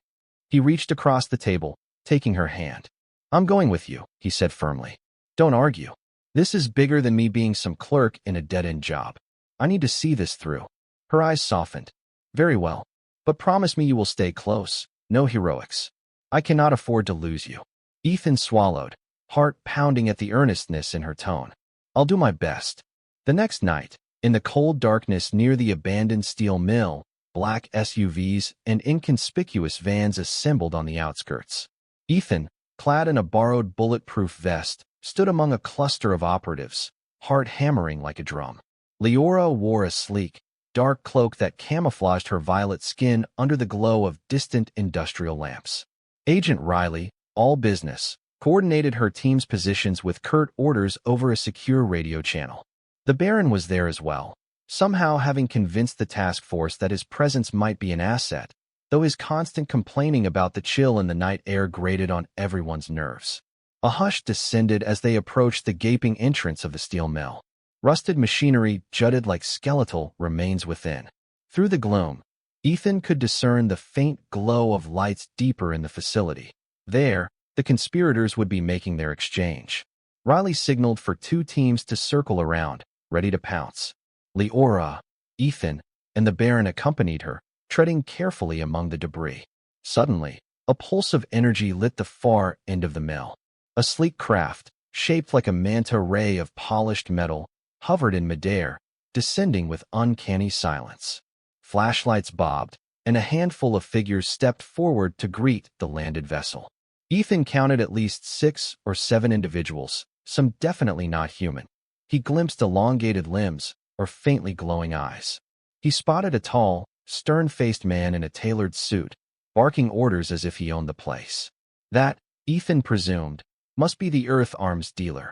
He reached across the table, taking her hand. I'm going with you, he said firmly. Don't argue. This is bigger than me being some clerk in a dead-end job. I need to see this through. Her eyes softened. Very well. But promise me you will stay close. No heroics. I cannot afford to lose you. Ethan swallowed, heart pounding at the earnestness in her tone. I'll do my best. The next night, in the cold darkness near the abandoned steel mill, black SUVs and inconspicuous vans assembled on the outskirts. Ethan, clad in a borrowed bulletproof vest, stood among a cluster of operatives, heart hammering like a drum. Liora wore a sleek, dark cloak that camouflaged her violet skin under the glow of distant industrial lamps. Agent Riley, all business, coordinated her team's positions with curt orders over a secure radio channel. The Baron was there as well, somehow having convinced the task force that his presence might be an asset, though his constant complaining about the chill in the night air grated on everyone's nerves. A hush descended as they approached the gaping entrance of the steel mill. Rusted machinery jutted like skeletal remains within. Through the gloom, Ethan could discern the faint glow of lights deeper in the facility. There, the conspirators would be making their exchange. Riley signaled for two teams to circle around, ready to pounce. Liora, Ethan, and the Baron accompanied her, treading carefully among the debris. Suddenly, a pulse of energy lit the far end of the mill. A sleek craft, shaped like a manta ray of polished metal, hovered in midair, descending with uncanny silence. Flashlights bobbed, and a handful of figures stepped forward to greet the landed vessel. Ethan counted at least 6 or 7 individuals, some definitely not human. He glimpsed elongated limbs or faintly glowing eyes. He spotted a tall, stern-faced man in a tailored suit, barking orders as if he owned the place. That, Ethan presumed, must be the Earth arms dealer.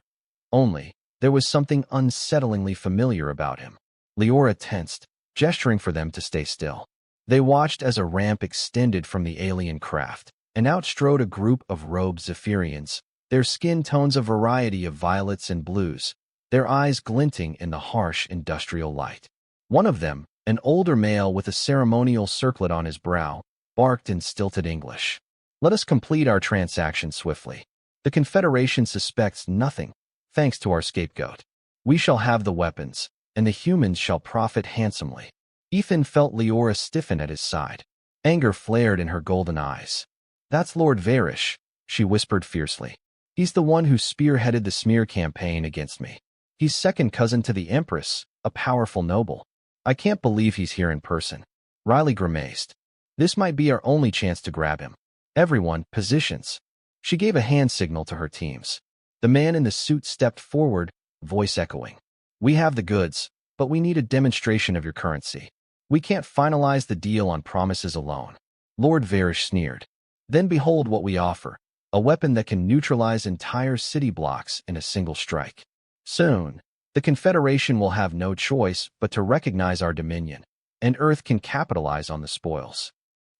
Only, there was something unsettlingly familiar about him. Liora tensed, gesturing for them to stay still. They watched as a ramp extended from the alien craft, and out strode a group of robed Zephyrians, their skin tones a variety of violets and blues, their eyes glinting in the harsh industrial light. One of them, an older male with a ceremonial circlet on his brow, barked in stilted English. "Let us complete our transaction swiftly. The Confederation suspects nothing, thanks to our scapegoat. We shall have the weapons, and the humans shall profit handsomely." Ethan felt Liora stiffen at his side. Anger flared in her golden eyes. "That's Lord Varish," she whispered fiercely. "He's the one who spearheaded the smear campaign against me. He's second cousin to the Empress, a powerful noble. I can't believe he's here in person." Riley grimaced. "This might be our only chance to grab him. Everyone, positions." She gave a hand signal to her teams. The man in the suit stepped forward, voice echoing. "We have the goods, but we need a demonstration of your currency. We can't finalize the deal on promises alone." Lord Varish sneered. "Then behold what we offer, a weapon that can neutralize entire city blocks in a single strike. Soon, the Confederation will have no choice but to recognize our dominion, and Earth can capitalize on the spoils."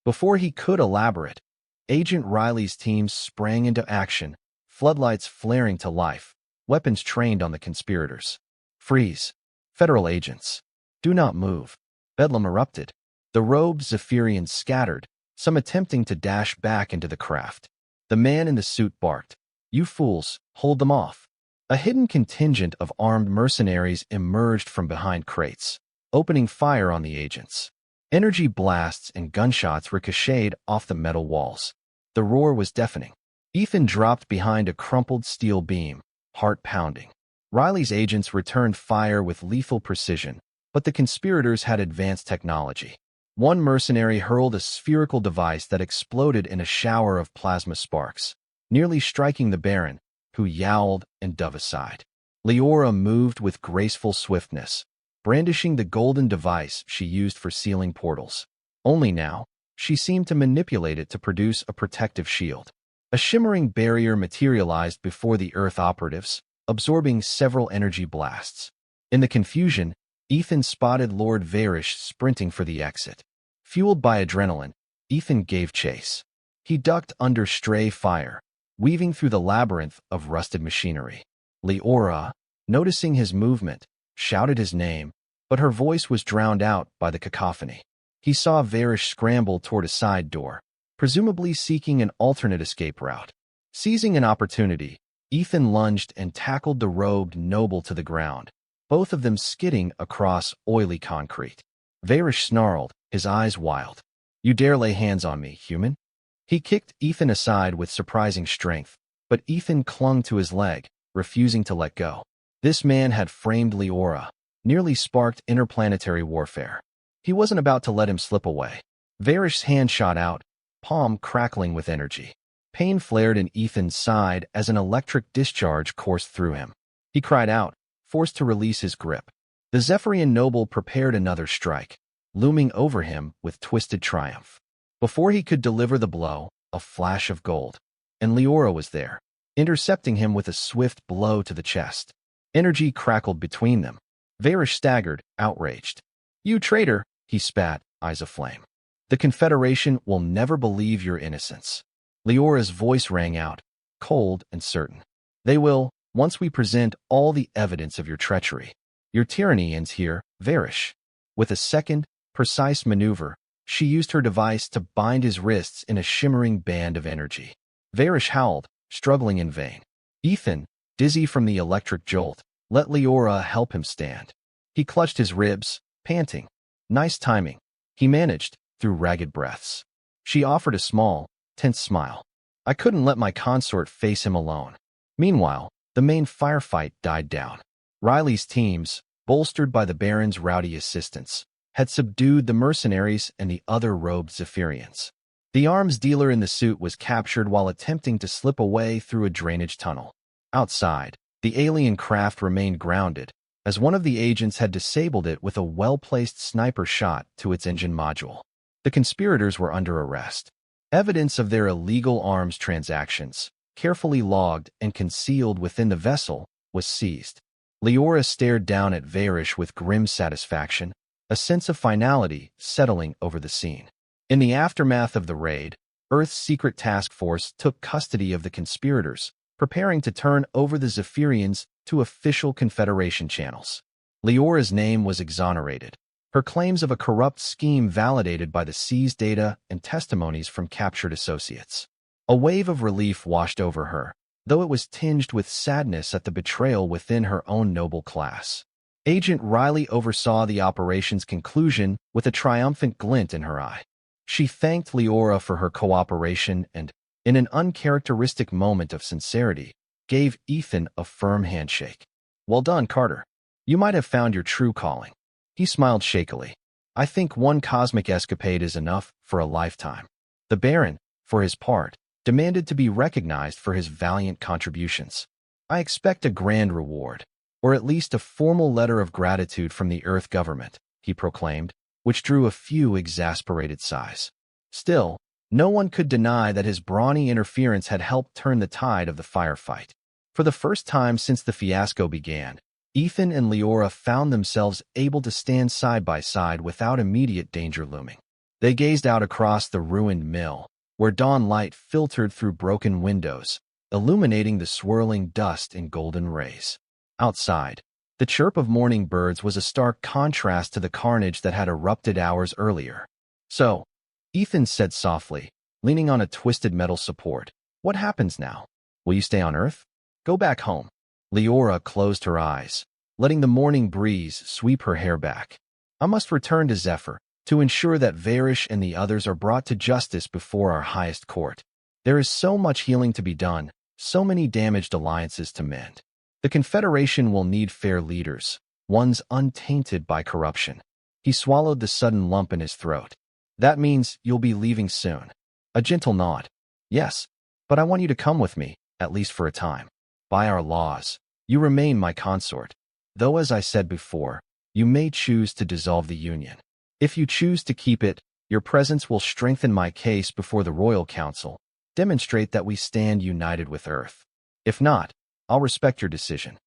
Before he could elaborate, Agent Riley's team sprang into action, floodlights flaring to life, weapons trained on the conspirators. "Freeze! Federal agents! Do not move!" Bedlam erupted. The robed Zephyrians scattered, some attempting to dash back into the craft. The man in the suit barked, "You fools, hold them off." A hidden contingent of armed mercenaries emerged from behind crates, opening fire on the agents. Energy blasts and gunshots ricocheted off the metal walls. The roar was deafening. Ethan dropped behind a crumpled steel beam, heart pounding. Riley's agents returned fire with lethal precision, but the conspirators had advanced technology. One mercenary hurled a spherical device that exploded in a shower of plasma sparks, nearly striking the Baron, who yowled and dove aside. Liora moved with graceful swiftness, brandishing the golden device she used for sealing portals. Only now, she seemed to manipulate it to produce a protective shield. A shimmering barrier materialized before the Earth operatives, absorbing several energy blasts. In the confusion, Ethan spotted Lord Varish sprinting for the exit. Fueled by adrenaline, Ethan gave chase. He ducked under stray fire, weaving through the labyrinth of rusted machinery. Liora, noticing his movement, shouted his name, but her voice was drowned out by the cacophony. He saw Varish scramble toward a side door, presumably seeking an alternate escape route. Seizing an opportunity, Ethan lunged and tackled the robed noble to the ground, both of them skidding across oily concrete. Varish snarled, his eyes wild. "You dare lay hands on me, human?" He kicked Ethan aside with surprising strength, but Ethan clung to his leg, refusing to let go. This man had framed Liora, nearly sparked interplanetary warfare. He wasn't about to let him slip away. Varish's hand shot out, palm crackling with energy. Pain flared in Ethan's side as an electric discharge coursed through him. He cried out, forced to release his grip. The Zephyrian noble prepared another strike, looming over him with twisted triumph. Before he could deliver the blow, a flash of gold, and Liora was there, intercepting him with a swift blow to the chest. Energy crackled between them. Varish staggered, outraged. "You traitor," he spat, eyes aflame. "The Confederation will never believe your innocence." Liora's voice rang out, cold and certain. "They will, once we present all the evidence of your treachery. Your tyranny ends here, Varish." With a second, precise maneuver, she used her device to bind his wrists in a shimmering band of energy. Varish howled, struggling in vain. Ethan, dizzy from the electric jolt, let Liora help him stand. He clutched his ribs, panting. Nice timing, he managed, through ragged breaths. She offered a small, tense smile. "I couldn't let my consort face him alone." Meanwhile, the main firefight died down. Riley's teams, bolstered by the Baron's rowdy assistants, had subdued the mercenaries and the other robed Zephyrians. The arms dealer in the suit was captured while attempting to slip away through a drainage tunnel. Outside, the alien craft remained grounded, as one of the agents had disabled it with a well-placed sniper shot to its engine module. The conspirators were under arrest. Evidence of their illegal arms transactions, carefully logged and concealed within the vessel, was seized. Liora stared down at Varish with grim satisfaction, a sense of finality settling over the scene. In the aftermath of the raid, Earth's secret task force took custody of the conspirators, preparing to turn over the Zephyrians to official Confederation channels. Liora's name was exonerated, her claims of a corrupt scheme validated by the seized data and testimonies from captured associates. A wave of relief washed over her, though it was tinged with sadness at the betrayal within her own noble class. Agent Riley oversaw the operation's conclusion with a triumphant glint in her eye. She thanked Liora for her cooperation and, in an uncharacteristic moment of sincerity, gave Ethan a firm handshake. "Well done, Carter. You might have found your true calling." He smiled shakily. "I think one cosmic escapade is enough for a lifetime." The Baron, for his part, demanded to be recognized for his valiant contributions. "I expect a grand reward, or at least a formal letter of gratitude from the Earth government," he proclaimed, which drew a few exasperated sighs. Still, no one could deny that his brawny interference had helped turn the tide of the firefight. For the first time since the fiasco began, Ethan and Liora found themselves able to stand side by side without immediate danger looming. They gazed out across the ruined mill, where dawn light filtered through broken windows, illuminating the swirling dust in golden rays. Outside, the chirp of morning birds was a stark contrast to the carnage that had erupted hours earlier. "So," Ethan said softly, leaning on a twisted metal support, "what happens now? Will you stay on Earth? Go back home." Liora closed her eyes, letting the morning breeze sweep her hair back. "I must return to Zephyr, to ensure that Varish and the others are brought to justice before our highest court. There is so much healing to be done, so many damaged alliances to mend. The Confederation will need fair leaders, ones untainted by corruption." He swallowed the sudden lump in his throat. "That means you'll be leaving soon." A gentle nod. "Yes, but I want you to come with me, at least for a time. By our laws, you remain my consort, though as I said before, you may choose to dissolve the union. If you choose to keep it, your presence will strengthen my case before the Royal Council, demonstrate that we stand united with Earth. If not, I'll respect your decision."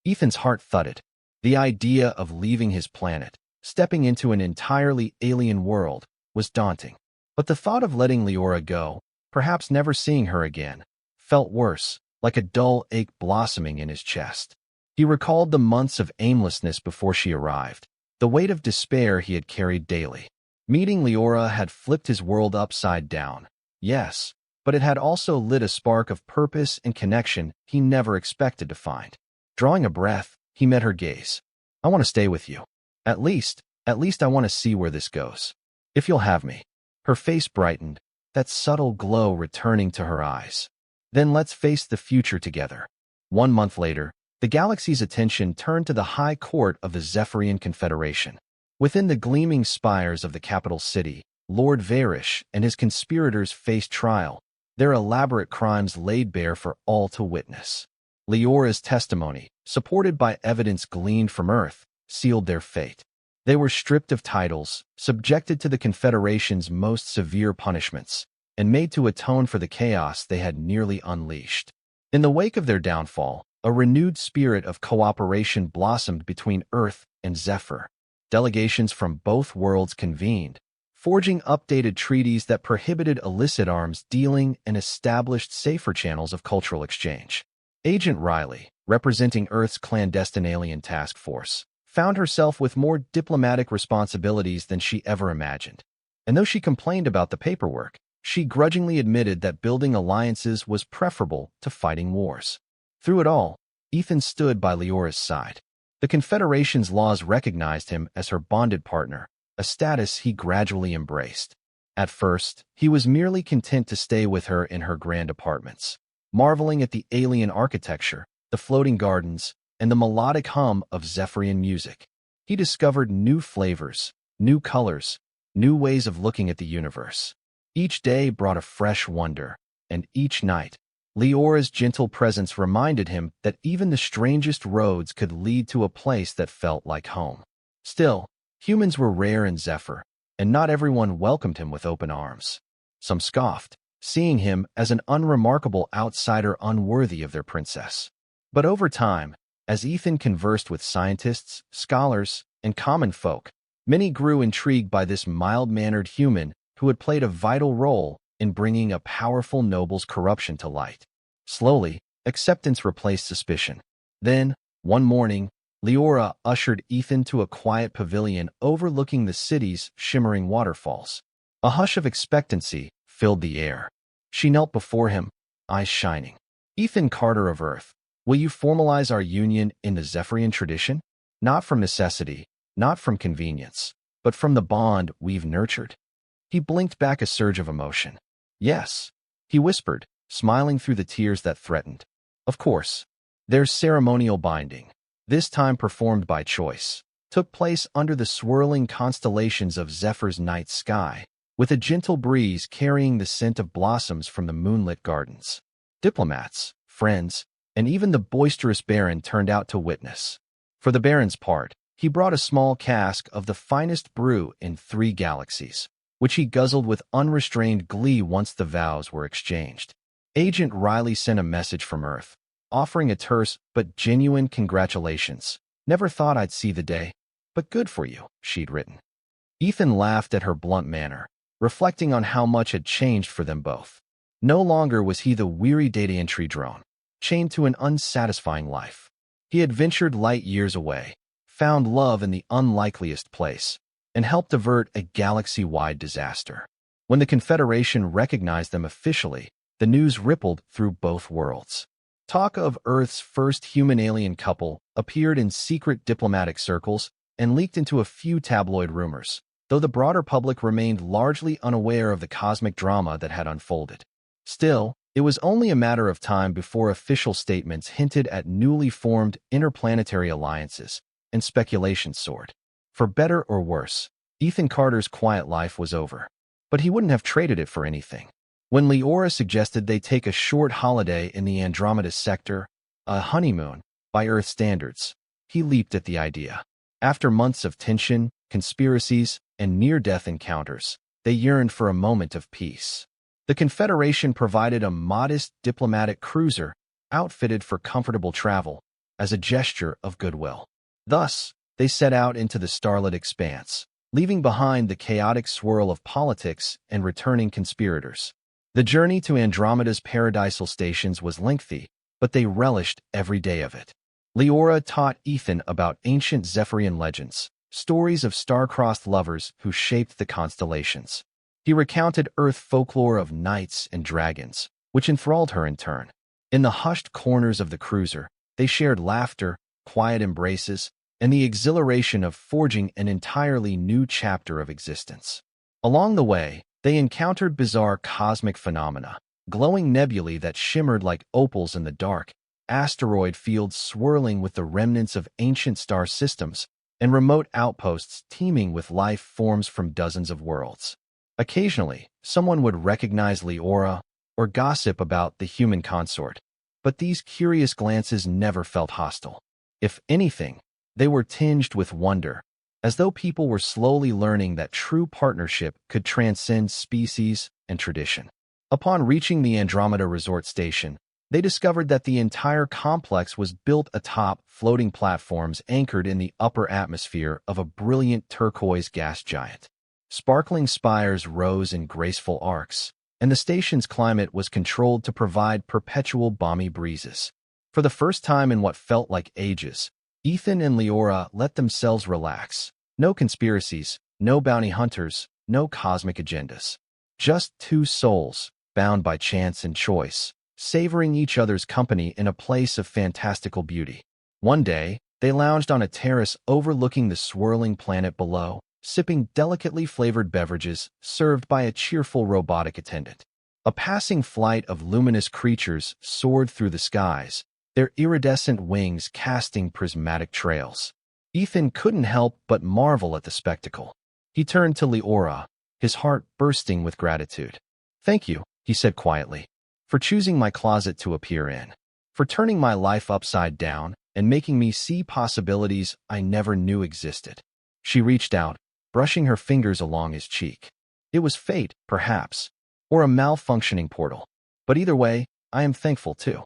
Ethan's heart thudded. The idea of leaving his planet, stepping into an entirely alien world, was daunting. But the thought of letting Liora go, perhaps never seeing her again, felt worse, like a dull ache blossoming in his chest. He recalled the months of aimlessness before she arrived, the weight of despair he had carried daily. Meeting Liora had flipped his world upside down, yes, but it had also lit a spark of purpose and connection he never expected to find. Drawing a breath, he met her gaze. "I want to stay with you. At least I want to see where this goes. If you'll have me." Her face brightened, that subtle glow returning to her eyes. "Then let's face the future together." 1 month later, the galaxy's attention turned to the High Court of the Zephyrian Confederation. Within the gleaming spires of the capital city, Lord Varish and his conspirators faced trial, their elaborate crimes laid bare for all to witness. Liora's testimony, supported by evidence gleaned from Earth, sealed their fate. They were stripped of titles, subjected to the Confederation's most severe punishments, and made to atone for the chaos they had nearly unleashed. In the wake of their downfall, a renewed spirit of cooperation blossomed between Earth and Zephyr. Delegations from both worlds convened, forging updated treaties that prohibited illicit arms dealing and established safer channels of cultural exchange. Agent Riley, representing Earth's clandestine alien task force, found herself with more diplomatic responsibilities than she ever imagined. And though she complained about the paperwork, she grudgingly admitted that building alliances was preferable to fighting wars. Through it all, Ethan stood by Liora's side. The Confederation's laws recognized him as her bonded partner, a status he gradually embraced. At first, he was merely content to stay with her in her grand apartments, marveling at the alien architecture, the floating gardens, and the melodic hum of Zephyrian music. He discovered new flavors, new colors, new ways of looking at the universe. Each day brought a fresh wonder, and each night, Leora's gentle presence reminded him that even the strangest roads could lead to a place that felt like home. Still, humans were rare in Zephyr, and not everyone welcomed him with open arms. Some scoffed, seeing him as an unremarkable outsider unworthy of their princess. But over time, as Ethan conversed with scientists, scholars, and common folk, many grew intrigued by this mild-mannered human who had played a vital role in bringing a powerful noble's corruption to light. Slowly, acceptance replaced suspicion. Then, one morning, Liora ushered Ethan to a quiet pavilion overlooking the city's shimmering waterfalls. A hush of expectancy filled the air. She knelt before him, eyes shining. "Ethan Carter of Earth, will you formalize our union in the Zephyrian tradition? Not from necessity, not from convenience, but from the bond we've nurtured." He blinked back a surge of emotion. "Yes," he whispered, smiling through the tears that threatened. "Of course. Their ceremonial binding, this time performed by choice, took place under the swirling constellations of Zephyr's night sky, with a gentle breeze carrying the scent of blossoms from the moonlit gardens. Diplomats, friends, and even the boisterous Baron turned out to witness. For the Baron's part, he brought a small cask of the finest brew in 3 galaxies, which he guzzled with unrestrained glee once the vows were exchanged. Agent Riley sent a message from Earth, offering a terse but genuine congratulations. "Never thought I'd see the day, but good for you," she'd written. Ethan laughed at her blunt manner, reflecting on how much had changed for them both. No longer was he the weary data entry drone, chained to an unsatisfying life. He had ventured light years away, found love in the unlikeliest place, and helped avert a galaxy-wide disaster. When the Confederation recognized them officially, the news rippled through both worlds. Talk of Earth's first human-alien couple appeared in secret diplomatic circles and leaked into a few tabloid rumors, though the broader public remained largely unaware of the cosmic drama that had unfolded. Still, it was only a matter of time before official statements hinted at newly formed interplanetary alliances, and speculation soared. For better or worse, Ethan Carter's quiet life was over, but he wouldn't have traded it for anything. When Liora suggested they take a short holiday in the Andromeda sector, a honeymoon, by Earth standards, he leaped at the idea. After months of tension, conspiracies, and near-death encounters, they yearned for a moment of peace. The Confederation provided a modest diplomatic cruiser, outfitted for comfortable travel, as a gesture of goodwill. Thus, they set out into the starlit expanse, leaving behind the chaotic swirl of politics and returning conspirators. The journey to Andromeda's paradisal stations was lengthy, but they relished every day of it. Liora taught Ethan about ancient Zephyrian legends, stories of star-crossed lovers who shaped the constellations. He recounted Earth folklore of knights and dragons, which enthralled her in turn. In the hushed corners of the cruiser, they shared laughter, quiet embraces, and the exhilaration of forging an entirely new chapter of existence. Along the way, they encountered bizarre cosmic phenomena, glowing nebulae that shimmered like opals in the dark, asteroid fields swirling with the remnants of ancient star systems, and remote outposts teeming with life forms from dozens of worlds. Occasionally, someone would recognize Liora or gossip about the human consort, but these curious glances never felt hostile. If anything, they were tinged with wonder, as though people were slowly learning that true partnership could transcend species and tradition. Upon reaching the Andromeda Resort Station, they discovered that the entire complex was built atop floating platforms anchored in the upper atmosphere of a brilliant turquoise gas giant. Sparkling spires rose in graceful arcs, and the station's climate was controlled to provide perpetual balmy breezes. For the first time in what felt like ages, Ethan and Liora let themselves relax. No conspiracies, no bounty hunters, no cosmic agendas. Just two souls, bound by chance and choice, savoring each other's company in a place of fantastical beauty. One day, they lounged on a terrace overlooking the swirling planet below, sipping delicately flavored beverages served by a cheerful robotic attendant. A passing flight of luminous creatures soared through the skies, their iridescent wings casting prismatic trails. Ethan couldn't help but marvel at the spectacle. He turned to Liora, his heart bursting with gratitude. "Thank you," he said quietly, "for choosing my closet to appear in, for turning my life upside down and making me see possibilities I never knew existed." She reached out, brushing her fingers along his cheek. It was fate, perhaps, or a malfunctioning portal. But either way, I am thankful too.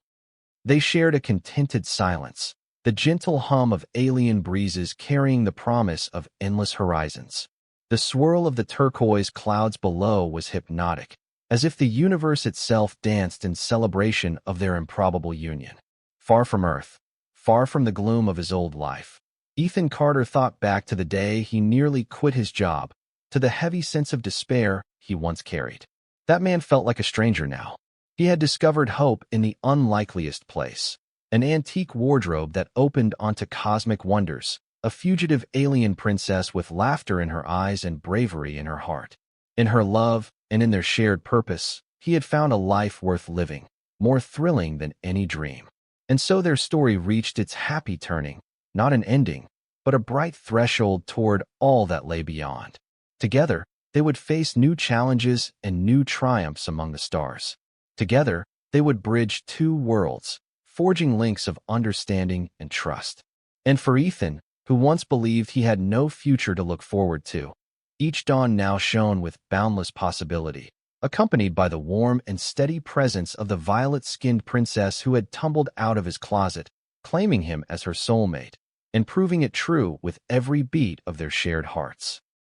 They shared a contented silence, the gentle hum of alien breezes carrying the promise of endless horizons. The swirl of the turquoise clouds below was hypnotic, as if the universe itself danced in celebration of their improbable union. Far from Earth, far from the gloom of his old life, Ethan Carter thought back to the day he nearly quit his job, to the heavy sense of despair he once carried. That man felt like a stranger now. He had discovered hope in the unlikeliest place, an antique wardrobe that opened onto cosmic wonders, a fugitive alien princess with laughter in her eyes and bravery in her heart. In her love and in their shared purpose, he had found a life worth living, more thrilling than any dream. And so their story reached its happy turning, not an ending, but a bright threshold toward all that lay beyond. Together, they would face new challenges and new triumphs among the stars. Together, they would bridge two worlds, forging links of understanding and trust. And for Ethan, who once believed he had no future to look forward to, each dawn now shone with boundless possibility, accompanied by the warm and steady presence of the violet-skinned princess who had tumbled out of his closet, claiming him as her soulmate, and proving it true with every beat of their shared hearts.